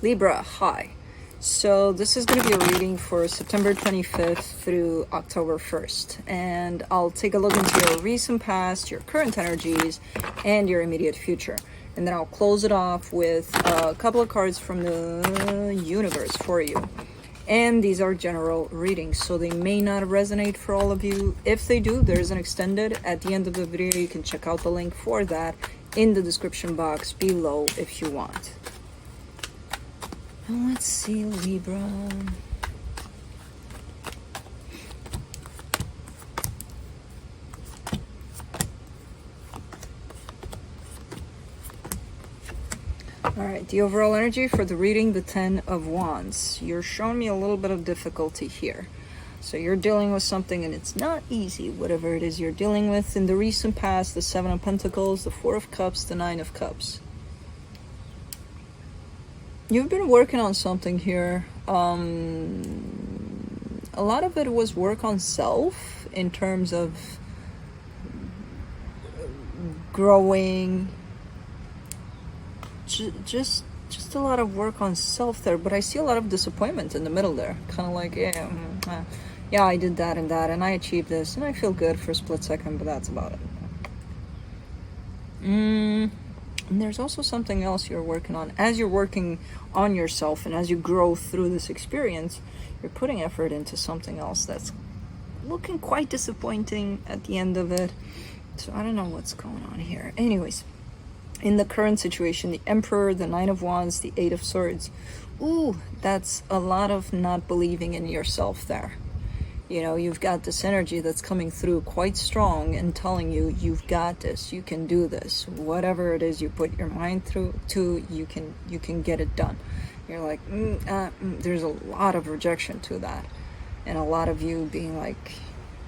Libra, hi. So this is going to be a reading for September 25th through October 1st. And I'll take a look into your recent past, your current energies, and your immediate future. And then I'll close it off with a couple of cards from the universe for you. And these are general readings, so they may not resonate for all of you. If they do, there's an extended at the end of the video. You can check out the link for that in the description box below if you want. And let's see, Libra. Alright, the overall energy for the reading, the 10 of Wands. You're showing me a little bit of difficulty here. So you're dealing with something and it's not easy, whatever it is you're dealing with. In the recent past, the 7 of Pentacles, the 4 of Cups, the 9 of Cups. You've been working on something here. A lot of it was work on self in terms of growing. Just a lot of work on self there, but I see a lot of disappointment in the middle there. Kind of like, yeah, I did that, and I achieved this, and I feel good for a split second, but that's about it. And there's also something else you're working on. As you're working on yourself and as you grow through this experience, you're putting effort into something else that's looking quite disappointing at the end of it. So I don't know what's going on here. Anyways, in the current situation, the Emperor, the 9 of Wands, the 8 of Swords. Ooh, that's a lot of not believing in yourself there. You know, you've got this energy that's coming through quite strong and telling you, you've got this, you can do this. Whatever it is you put your mind through to, you can get it done. You're like, there's a lot of rejection to that. And a lot of you being like,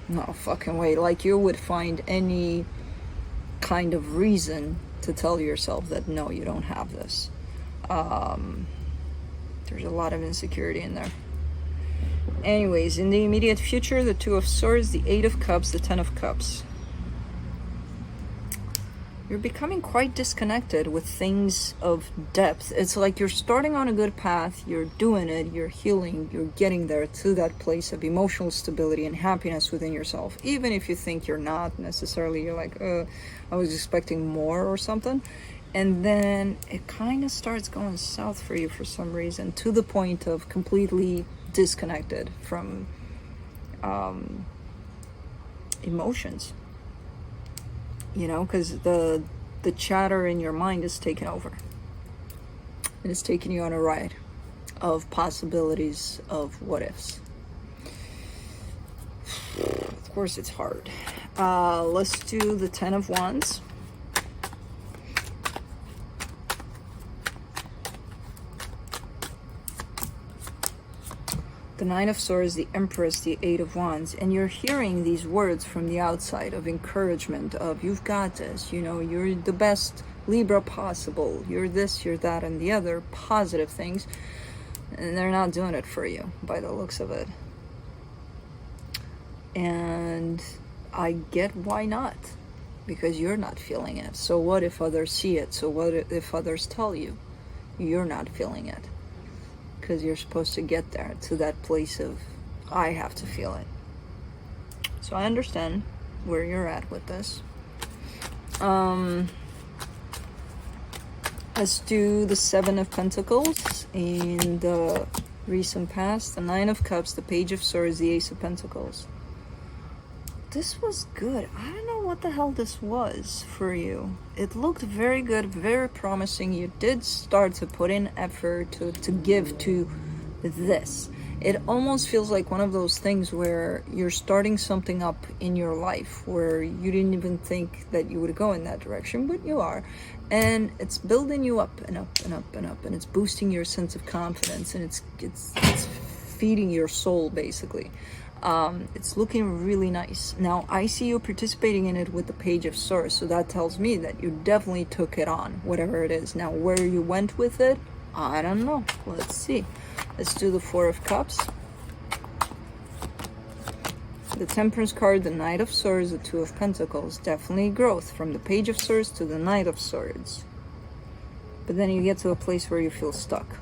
no fucking way. Like you would find any kind of reason to tell yourself that, no, you don't have this. There's a lot of insecurity in there. Anyways, in the immediate future, the 2 of Swords, the 8 of Cups, the 10 of Cups. You're becoming quite disconnected with things of depth. It's like you're starting on a good path, you're doing it, you're healing, you're getting there to that place of emotional stability and happiness within yourself. Even if you think you're not necessarily, you're like, I was expecting more or something. And then it kind of starts going south for you for some reason, to the point of completely disconnected from emotions. You know, because the chatter in your mind is taking over. And it's taking you on a ride of possibilities of what ifs. Of course it's hard. Let's do the 10 of Wands. The 9 of Swords, the Empress, the 8 of Wands, and you're hearing these words from the outside of encouragement, of you've got this, you know, you're the best Libra possible, you're this, you're that, and the other positive things, and they're not doing it for you by the looks of it. And I get why not, because you're not feeling it. So what if others see it? So what if others tell you you're not feeling it? Because you're supposed to get there to that place of, I have to feel it. So I understand where you're at with this. Let's do the 7 of Pentacles in the recent past, the 9 of Cups, the Page of Swords, the Ace of Pentacles. This was good. I don't know what the hell this was for you. It looked very good, very promising. You did start to put in effort to give to this. It almost feels like one of those things where you're starting something up in your life where you didn't even think that you would go in that direction, but you are. And it's building you up and up and up and up, and it's boosting your sense of confidence, and it's feeding your soul, basically. It's looking really nice. Now, I see you participating in it with the Page of Swords, so that tells me that you definitely took it on, whatever it is. Now, where you went with it, I don't know. Let's see. Let's do the 4 of Cups. The Temperance card, the Knight of Swords, the 2 of Pentacles. Definitely growth from the Page of Swords to the Knight of Swords. But then you get to a place where you feel stuck.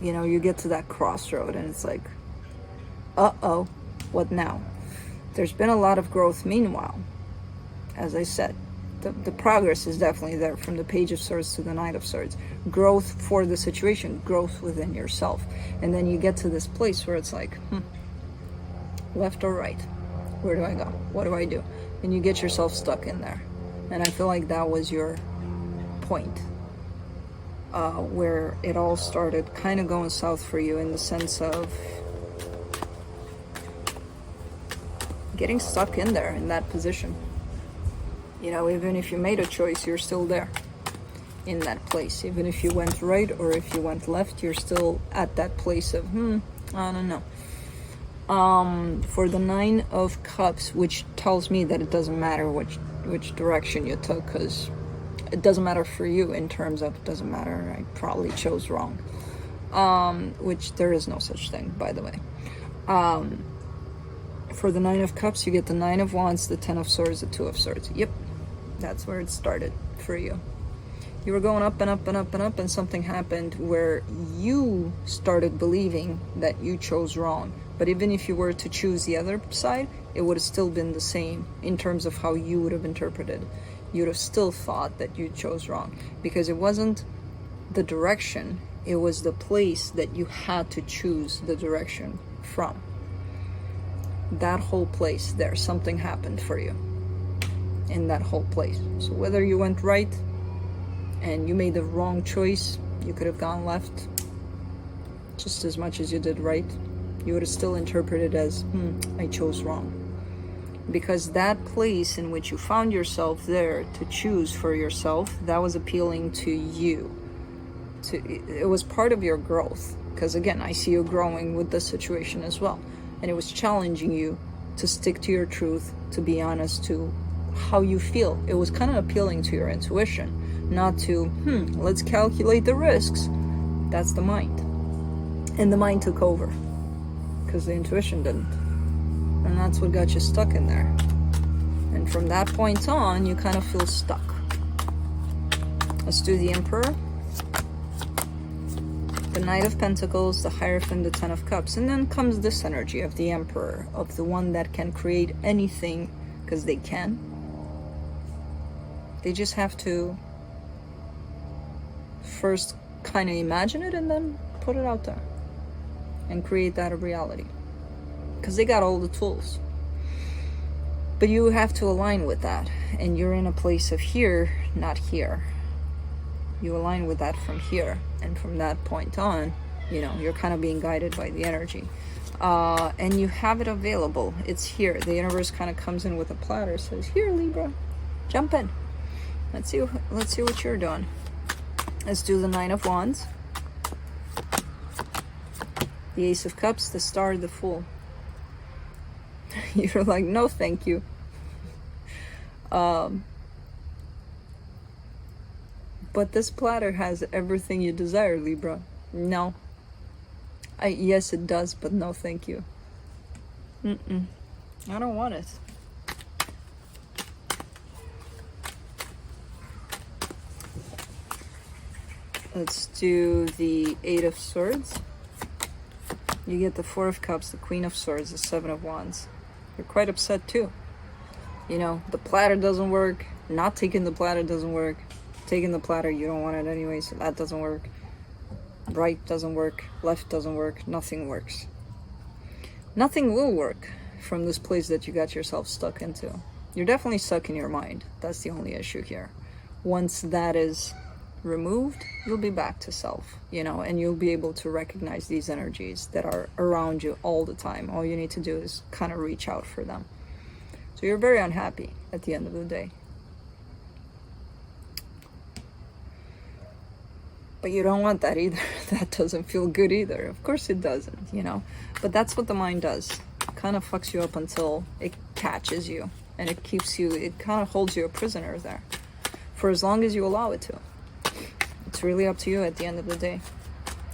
You know, you get to that crossroad and it's like, uh-oh, what now? There's been a lot of growth meanwhile. As I said, the progress is definitely there from the Page of Swords to the Knight of Swords. Growth for the situation, growth within yourself. And then you get to this place where it's like, left or right? Where do I go? What do I do? And you get yourself stuck in there. And I feel like that was your point, where it all started kind of going south for you, in the sense of getting stuck in there, in that position. You know, even if you made a choice, you're still there in that place. Even if you went right or if you went left, you're still at that place of, I don't know. For the Nine of Cups, which tells me that it doesn't matter which direction you took, because it doesn't matter for you in terms of, it doesn't matter, I probably chose wrong. Which there is no such thing, by the way. For the Nine of Cups, you get the Nine of Wands, the Ten of Swords, the Two of Swords. Yep, that's where it started for you. You were going up and up and up and up, and something happened where you started believing that you chose wrong. But even if you were to choose the other side, it would have still been the same in terms of how you would have interpreted. You would have still thought that you chose wrong, because it wasn't the direction, it was the place that you had to choose the direction from. That whole place there, something happened for you in that whole place. So whether you went right and you made the wrong choice, you could have gone left just as much as you did right. You would have still interpreted as, I chose wrong. Because that place in which you found yourself there to choose for yourself, that was appealing to you. It was part of your growth. Because again, I see you growing with this situation as well. And it was challenging you to stick to your truth, to be honest to how you feel. It was kind of appealing to your intuition, not to, let's calculate the risks. That's the mind. And the mind took over, because the intuition didn't. And that's what got you stuck in there. And from that point on, you kind of feel stuck. Let's do the Emperor, the Knight of Pentacles, the Hierophant, the Ten of Cups. And then comes this energy of the Emperor, of the one that can create anything, because they can. They just have to first kind of imagine it and then put it out there and create that a reality, because they got all the tools. But you have to align with that, and you're in a place of here, not here. You align with that from here, and from that point on, you know, you're kind of being guided by the energy, and you have it available. It's here. The universe kind of comes in with a platter, says, here, Libra, jump in. Let's see what you're doing. Let's do the Nine of Wands, the Ace of Cups, the Star, the Fool. You're like, no thank you. But this platter has everything you desire, Libra. No. Yes, it does, but no thank you. I don't want it. Let's do the Eight of Swords. You get the Four of Cups, the Queen of Swords, the Seven of Wands. You're quite upset too. You know, the platter doesn't work. Not taking the platter doesn't work. Taking the platter, you don't want it anyway, so that doesn't work. Right doesn't work. Left doesn't work. Nothing works. Nothing will work from this place that you got yourself stuck into. You're definitely stuck in your mind. That's the only issue here. Once that is removed, you'll be back to self, you know, and you'll be able to recognize these energies that are around you all the time. All you need to do is kind of reach out for them. So you're very unhappy at the end of the day. But you don't want that either. That doesn't feel good either. Of course it doesn't, you know. But that's what the mind does. It kind of fucks you up until it catches you. And it keeps you, it kind of holds you a prisoner there. For as long as you allow it to. It's really up to you at the end of the day.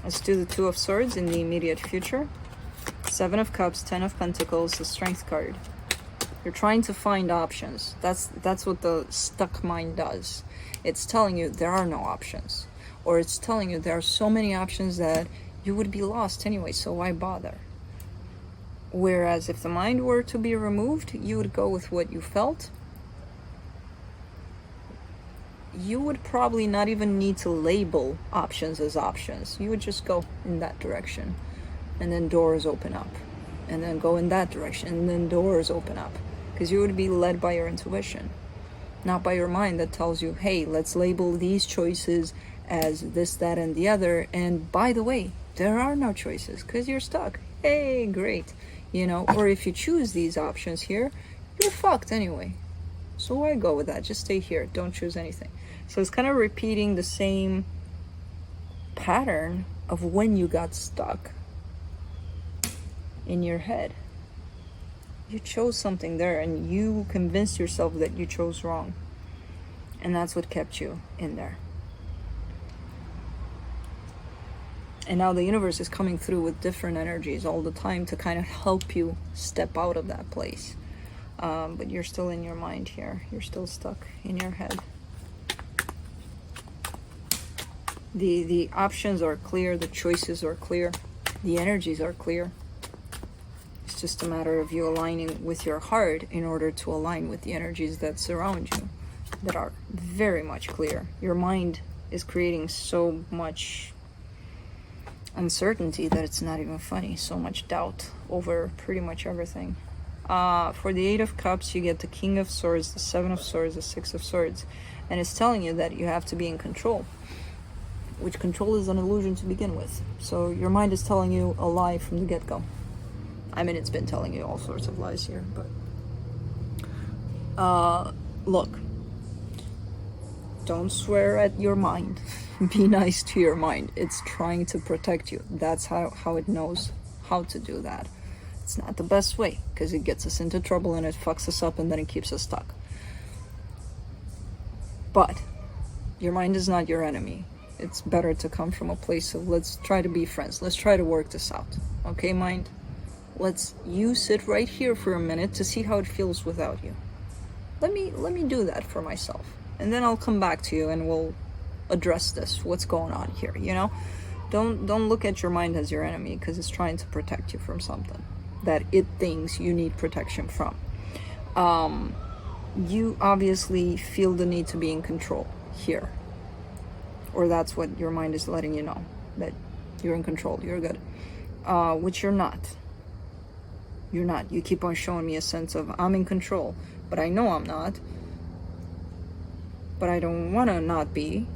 Let's do the Two of Swords in the immediate future. Seven of Cups, Ten of Pentacles, the Strength card. You're trying to find options. That's what the stuck mind does. It's telling you there are no options. Or it's telling you there are so many options that you would be lost anyway, so why bother? Whereas if the mind were to be removed, you would go with what you felt. You would probably not even need to label options as options. You would just go in that direction, and then doors open up, and then go in that direction, and then doors open up, because you would be led by your intuition, not by your mind that tells you, hey, let's label these choices as this, that, and the other, and by the way, there are no choices because you're stuck. Hey, great. You know, or if you choose these options here, you're fucked anyway. So why go with that? Just stay here. Don't choose anything. So it's kind of repeating the same pattern of when you got stuck in your head. You chose something there and you convinced yourself that you chose wrong. And that's what kept you in there. And now the universe is coming through with different energies all the time to kind of help you step out of that place. But you're still in your mind here. You're still stuck in your head. The options are clear. The choices are clear. The energies are clear. It's just a matter of you aligning with your heart in order to align with the energies that surround you, that are very much clear. Your mind is creating so much uncertainty that it's not even funny. So much doubt over pretty much everything. For the 8 of Cups, you get the King of Swords, the 7 of Swords, the 6 of Swords, and it's telling you that you have to be in control, which control is an illusion to begin with. So your mind is telling you a lie from the get-go. I mean, it's been telling you all sorts of lies here, but look, don't swear at your mind. Be nice to your mind. It's trying to protect you. That's how it knows how to do that. It's not the best way, because it gets us into trouble and it fucks us up and then it keeps us stuck. But your mind is not your enemy. It's better to come from a place of, let's try to be friends. Let's try to work this out. Okay, mind? You sit right here for a minute to see how it feels without you. Let me do that for myself. And then I'll come back to you and we'll address this. What's going on here, you know? Don't look at your mind as your enemy, because it's trying to protect you from something that it thinks you need protection from. You obviously feel the need to be in control here. Or that's what your mind is letting you know, that you're in control, you're good. Which you're not. You're not. You keep on showing me a sense of, I'm in control, but I know I'm not. But I don't want to not be.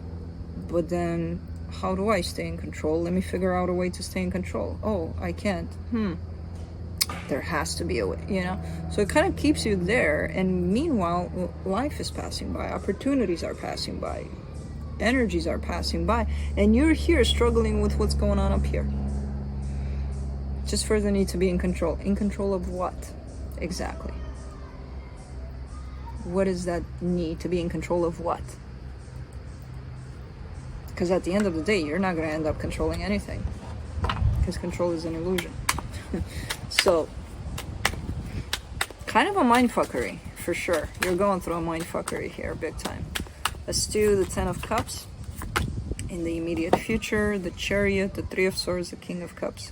But then, how do I stay in control? Let me figure out a way to stay in control. Oh, I can't. There has to be a way, you know? So it kind of keeps you there, and meanwhile, life is passing by, opportunities are passing by, energies are passing by, and you're here struggling with what's going on up here. Just for the need to be in control. In control of what? Exactly. What is that need to be in control of what? Because at the end of the day, you're not going to end up controlling anything. Because control is an illusion. So, kind of a mindfuckery, for sure. You're going through a mindfuckery here, big time. Let's do the 10 of Cups. In the immediate future, the Chariot, the 3 of Swords, the King of Cups.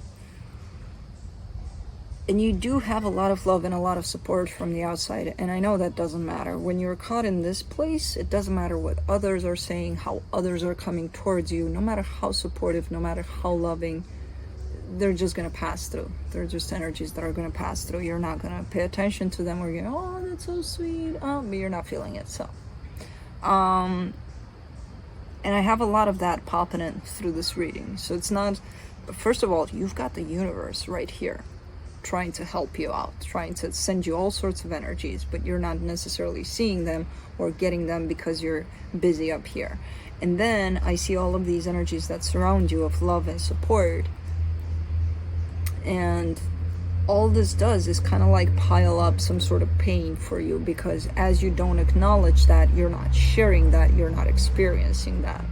And you do have a lot of love and a lot of support from the outside, and I know that doesn't matter. When you're caught in this place, it doesn't matter what others are saying, how others are coming towards you, no matter how supportive, no matter how loving, they're just going to pass through. They're just energies that are going to pass through. You're not going to pay attention to them, or you're going, oh, that's so sweet, but you're not feeling it, so. And I have a lot of that popping in through this reading, so it's not, first of all, you've got the universe right here, trying to help you out, trying to send you all sorts of energies, but you're not necessarily seeing them or getting them because you're busy up here. And then I see all of these energies that surround you of love and support, and all this does is kind of like pile up some sort of pain for you, because as you don't acknowledge that, you're not sharing that, you're not experiencing that.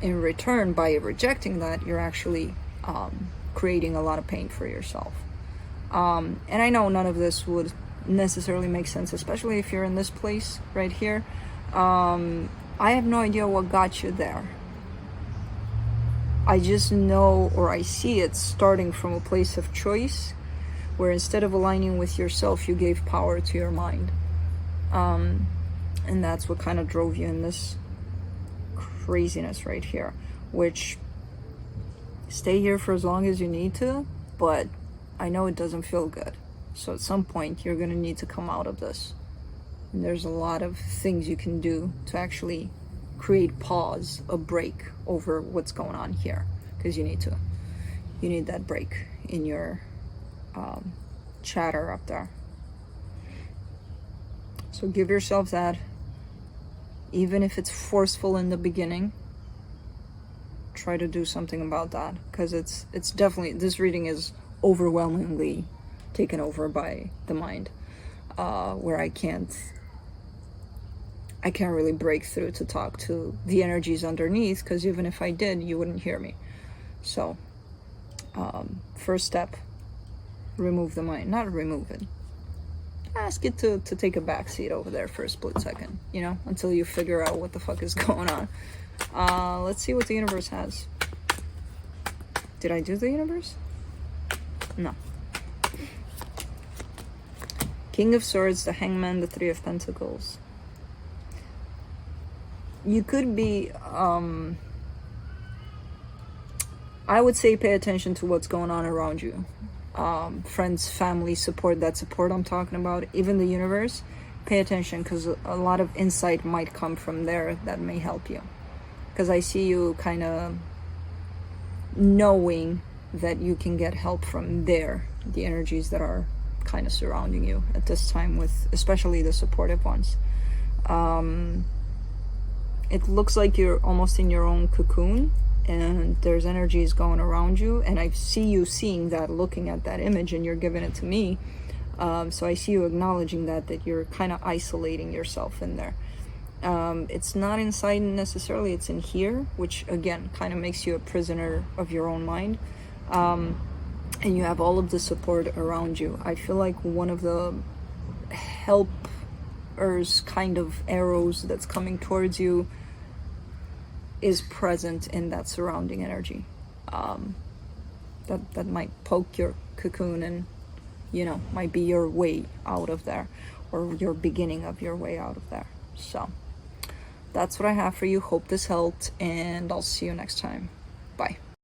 In return, by rejecting that, you're actually creating a lot of pain for yourself. And I know none of this would necessarily make sense, especially if you're in this place right here. I have no idea what got you there. I just know, or I see it starting from a place of choice, where instead of aligning with yourself, you gave power to your mind. And that's what kind of drove you in this craziness right here, which, stay here for as long as you need to, but I know it doesn't feel good. So at some point, you're going to need to come out of this. And there's a lot of things you can do to actually create pause, a break over what's going on here, because you need that break in your chatter up there. So give yourself that, even if it's forceful in the beginning. Try to do something about that, because it's definitely, this reading is overwhelmingly taken over by the mind, where I can't really break through to talk to the energies underneath, because even if I did, you wouldn't hear me. So first step, remove the mind. Not remove it, ask it to take a back seat over there for a split second, you know, until you figure out what the fuck is going on. Let's see what the universe has. Did I do the universe? No. King of Swords, the Hangman, the Three of Pentacles. You could be, I would say pay attention to what's going on around you. Friends, family, support, that support I'm talking about, even the universe. Pay attention, because a lot of insight might come from there that may help you. Because I see you kind of knowing that you can get help from there, the energies that are kind of surrounding you at this time, with especially the supportive ones. It looks like you're almost in your own cocoon, and there's energies going around you, and I see you seeing that, looking at that image, and you're giving it to me. So I see you acknowledging that you're kind of isolating yourself in there. It's not inside necessarily, it's in here, which again kind of makes you a prisoner of your own mind. And you have all of the support around you. I feel like one of the helpers kind of arrows that's coming towards you is present in that surrounding energy. That might poke your cocoon, and you know, might be your way out of there, or your beginning of your way out of there. So that's what I have for you. Hope this helped, and I'll see you next time. Bye.